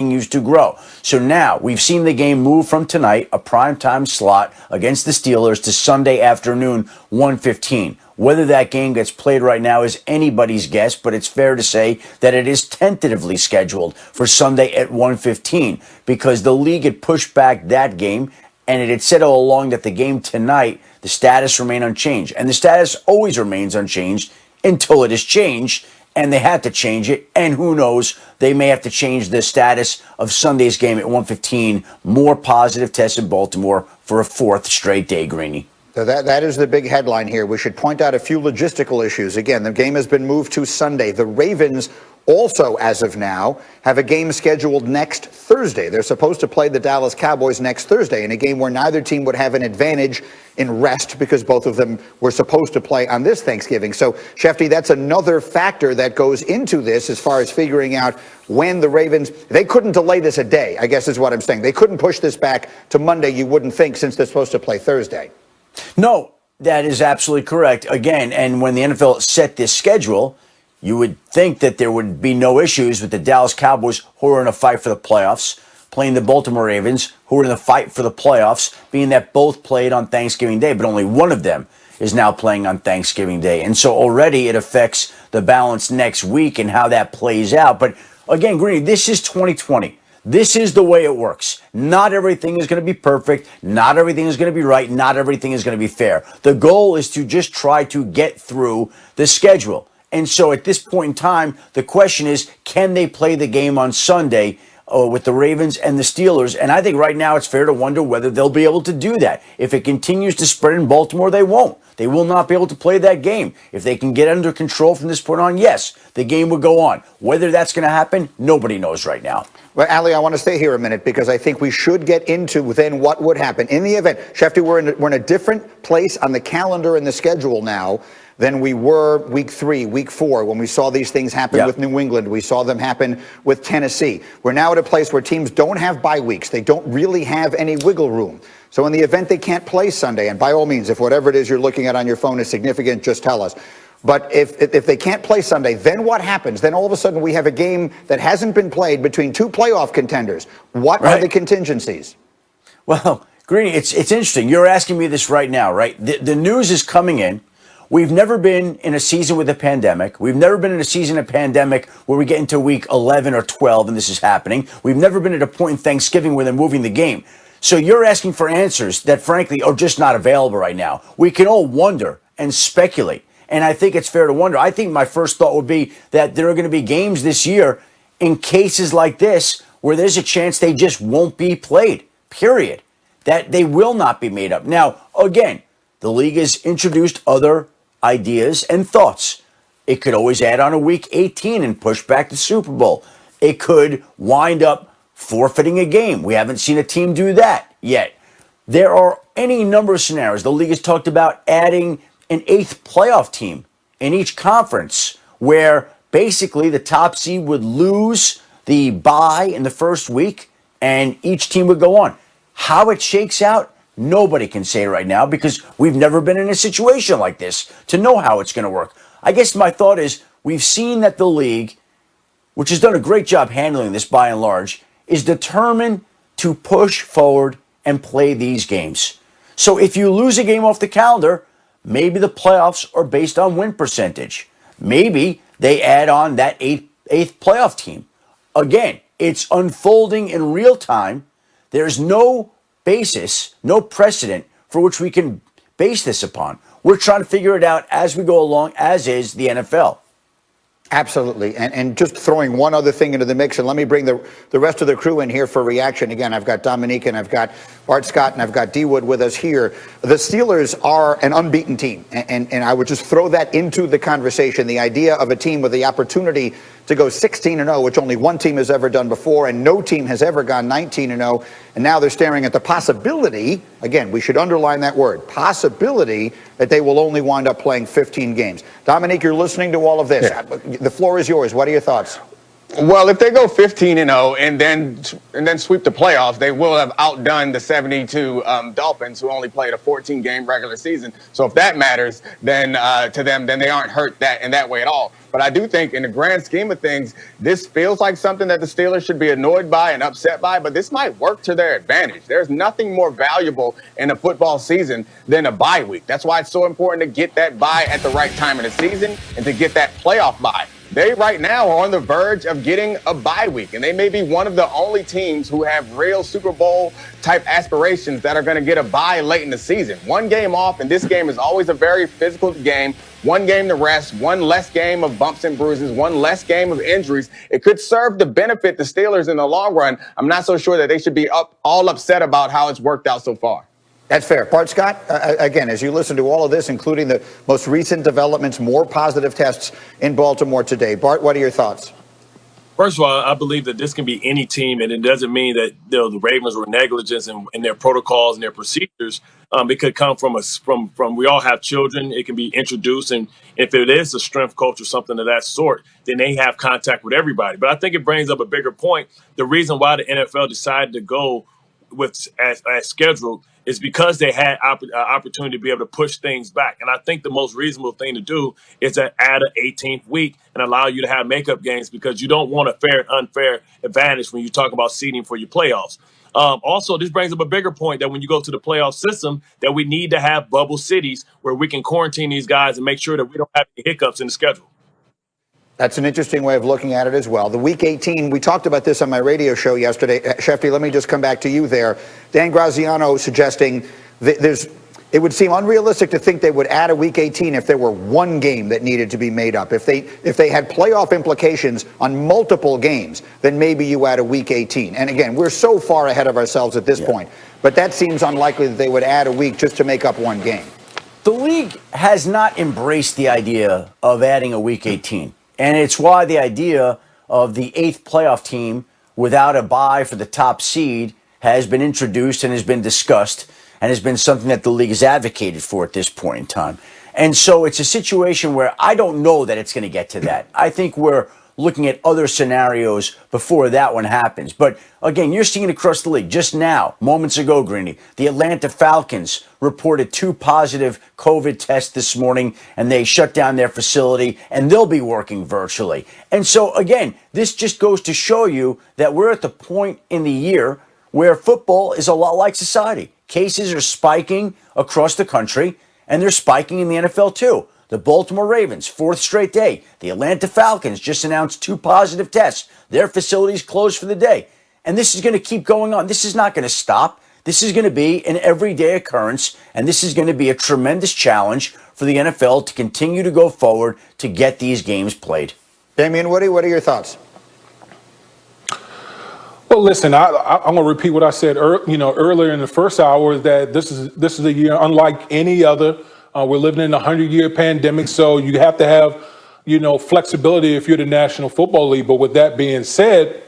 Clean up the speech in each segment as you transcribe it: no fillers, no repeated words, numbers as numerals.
continues to grow. So now we've seen the game move from tonight, a primetime slot against the Steelers, to Sunday afternoon, 1:15. Whether that game gets played right now is anybody's guess, but it's fair to say that it is tentatively scheduled for Sunday at 1:15 because the league had pushed back that game, and it had said all along that the game tonight, the status remained unchanged. And the status always remains unchanged until it is changed, and they had to change it. And who knows, they may have to change the status of Sunday's game at 1:15. More positive tests in Baltimore for a fourth straight day, Greeny. So that is the big headline here. We should point out a few logistical issues. Again, the game has been moved to Sunday. The Ravens also, as of now, have a game scheduled next Thursday. They're supposed to play the Dallas Cowboys next Thursday in a game where neither team would have an advantage in rest because both of them were supposed to play on this Thanksgiving. So, Schefter, that's another factor that goes into this as far as figuring out when the Ravens, they couldn't delay this a day, I guess is what I'm saying. They couldn't push this back to Monday, you wouldn't think, since they're supposed to play Thursday. No, that is absolutely correct. Again, and when the NFL set this schedule, you would think that there would be no issues with the Dallas Cowboys, who are in a fight for the playoffs, playing the Baltimore Ravens, who are in the fight for the playoffs, being that both played on Thanksgiving Day, but only one of them is now playing on Thanksgiving Day. And so already it affects the balance next week and how that plays out. But again, Greeny, this is 2020. This is the way it works. Not everything is going to be perfect. Not everything is going to be right. Not everything is going to be fair. The goal is to just try to get through the schedule. And so at this point in time, the question is, can they play the game on Sunday with the Ravens and the Steelers? And I think right now it's fair to wonder whether they'll be able to do that. If it continues to spread in Baltimore, they won't. They will not be able to play that game. If they can get under control from this point on, yes, the game will go on. Whether that's going to happen, nobody knows right now. Well, Ali, I want to stay here a minute because I think we should get into then what would happen in the event. Schefter, we're in a different place on the calendar and the schedule now than we were week 3, week 4, when we saw these things happen with New England. We saw them happen with Tennessee. We're now at a place where teams don't have bye weeks. They don't really have any wiggle room. So in the event they can't play Sunday, and by all means, if whatever it is you're looking at on your phone is significant, just tell us. But if they can't play Sunday, then what happens? Then all of a sudden we have a game that hasn't been played between two playoff contenders. What are the contingencies? Well, Greeny, it's interesting. You're asking me this right now, right? The news is coming in. We've never been in a season with a pandemic. We've never been in a season of pandemic where we get into week 11 or 12 and this is happening. We've never been at a point in Thanksgiving where they're moving the game. So you're asking for answers that, frankly, are just not available right now. We can all wonder and speculate. And I think it's fair to wonder. I think my first thought would be that there are going to be games this year in cases like this where there's a chance they just won't be played, period. That they will not be made up. Now, again, the league has introduced other ideas and thoughts. It could always add on a week 18 and push back the Super Bowl. It could wind up forfeiting a game. We haven't seen a team do that yet. There are any number of scenarios. The league has talked about adding an 8th playoff team in each conference where basically the top seed would lose the bye in the first week and each team would go on. How it shakes out, nobody can say right now because we've never been in a situation like this to know how it's going to work. I guess my thought is we've seen that the league, which has done a great job handling this by and large, is determined to push forward and play these games. So if you lose a game off the calendar, maybe the playoffs are based on win percentage. Maybe they add on that eighth playoff team. Again, it's unfolding in real time. There's no basis, no precedent for which we can base this upon. We're trying to figure it out as we go along, as is the NFL. Absolutely. And just throwing one other thing into the mix, and let me bring the rest of the crew in here for reaction. Again, I've got Dominique and I've got Art Scott and I've got D Wood with us here. The Steelers are an unbeaten team. And I would just throw that into the conversation. The idea of a team with the opportunity to go 16-0, which only one team has ever done before, and no team has ever gone 19-0. And now they're staring at the possibility, again, we should underline that word, possibility that they will only wind up playing 15 games. Dominique, you're listening to all of this. Yeah. The floor is yours. What are your thoughts? Well, if they go 15-0 and then sweep the playoffs, they will have outdone the 72 Dolphins, who only played a 14-game regular season. So if that matters, then to them, then they aren't hurt that in that way at all. But I do think, in the grand scheme of things, this feels like something that the Steelers should be annoyed by and upset by. But this might work to their advantage. There's nothing more valuable in a football season than a bye week. That's why it's so important to get that bye at the right time in the season and to get that playoff bye. They right now are on the verge of getting a bye week, and they may be one of the only teams who have real Super Bowl type aspirations that are going to get a bye late in the season. One game off, and this game is always a very physical game. One game to rest, one less game of bumps and bruises, one less game of injuries. It could serve to benefit the Steelers in the long run. I'm not so sure that they should be all upset about how it's worked out so far. That's fair. Bart Scott, again, as you listen to all of this, including the most recent developments, more positive tests in Baltimore today. Bart, what are your thoughts? First of all, I believe that this can be any team, and it doesn't mean that the Ravens were negligent in their protocols and their procedures. It could come from we all have children. It can be introduced, and if it is a strength coach or something of that sort, then they have contact with everybody. But I think it brings up a bigger point. The reason why the NFL decided to go with as scheduled is because they had opportunity to be able to push things back. And I think the most reasonable thing to do is to add an 18th week and allow you to have makeup games, because you don't want a fair and unfair advantage when you talk about seeding for your playoffs. Also, this brings up a bigger point that when you go to the playoff system, that we need to have bubble cities where we can quarantine these guys and make sure that we don't have any hiccups in the schedule. That's an interesting way of looking at it as well. The Week 18, we talked about this on my radio show yesterday. Schefter, let me just come back to you there. Dan Graziano suggesting that it would seem unrealistic to think they would add a Week 18 if there were one game that needed to be made up. If they had playoff implications on multiple games, then maybe you add a Week 18. And again, we're so far ahead of ourselves at this point. But that seems unlikely that they would add a week just to make up one game. The league has not embraced the idea of adding a Week 18. And it's why the idea of the 8th playoff team without a bye for the top seed has been introduced and has been discussed and has been something that the league has advocated for at this point in time. And so it's a situation where I don't know that it's going to get to that. I think we're looking at other scenarios before that one happens. But again, you're seeing it across the league. Just now, moments ago, Greeny, the Atlanta Falcons reported 2 positive COVID tests this morning, and they shut down their facility, and they'll be working virtually. And so again, this just goes to show you that we're at the point in the year where football is a lot like society. Cases are spiking across the country, and they're spiking in the NFL too. The Baltimore Ravens, 4th straight day. The Atlanta Falcons just announced 2 positive tests. Their facilities closed for the day. And this is going to keep going on. This is not going to stop. This is going to be an everyday occurrence, and this is going to be a tremendous challenge for the NFL to continue to go forward to get these games played. Damian Woody, what are your thoughts? Well, listen, I'm going to repeat what I said earlier in the first hour, that this is a year unlike any other. We're living in a 100-year pandemic, so you have to have, flexibility if you're the National Football League. But with that being said,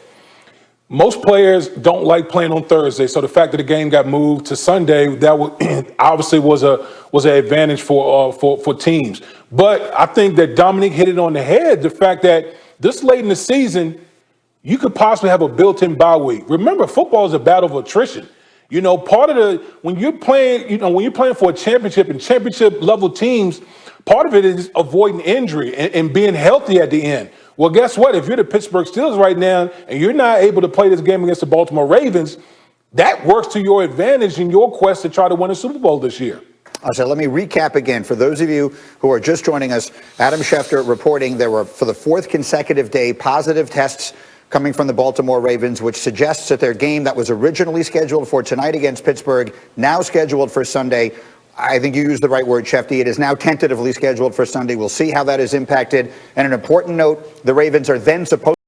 most players don't like playing on Thursday. So the fact that the game got moved to Sunday, that obviously was an advantage for teams. But I think that Dominic hit it on the head. The fact that this late in the season, you could possibly have a built-in bye week. Remember, football is a battle of attrition. Part of when you're playing for a championship and championship level teams, part of it is avoiding injury and being healthy at the end. Well, guess what? If you're the Pittsburgh Steelers right now and you're not able to play this game against the Baltimore Ravens, that works to your advantage in your quest to try to win a Super Bowl this year. So let me recap again. For those of you who are just joining us, Adam Schefter reporting there were, for the 4th consecutive day, positive tests coming from the Baltimore Ravens, which suggests that their game that was originally scheduled for tonight against Pittsburgh, now scheduled for Sunday. I think you used the right word, Schefter. It is now tentatively scheduled for Sunday. We'll see how that is impacted. And an important note, the Ravens are then supposed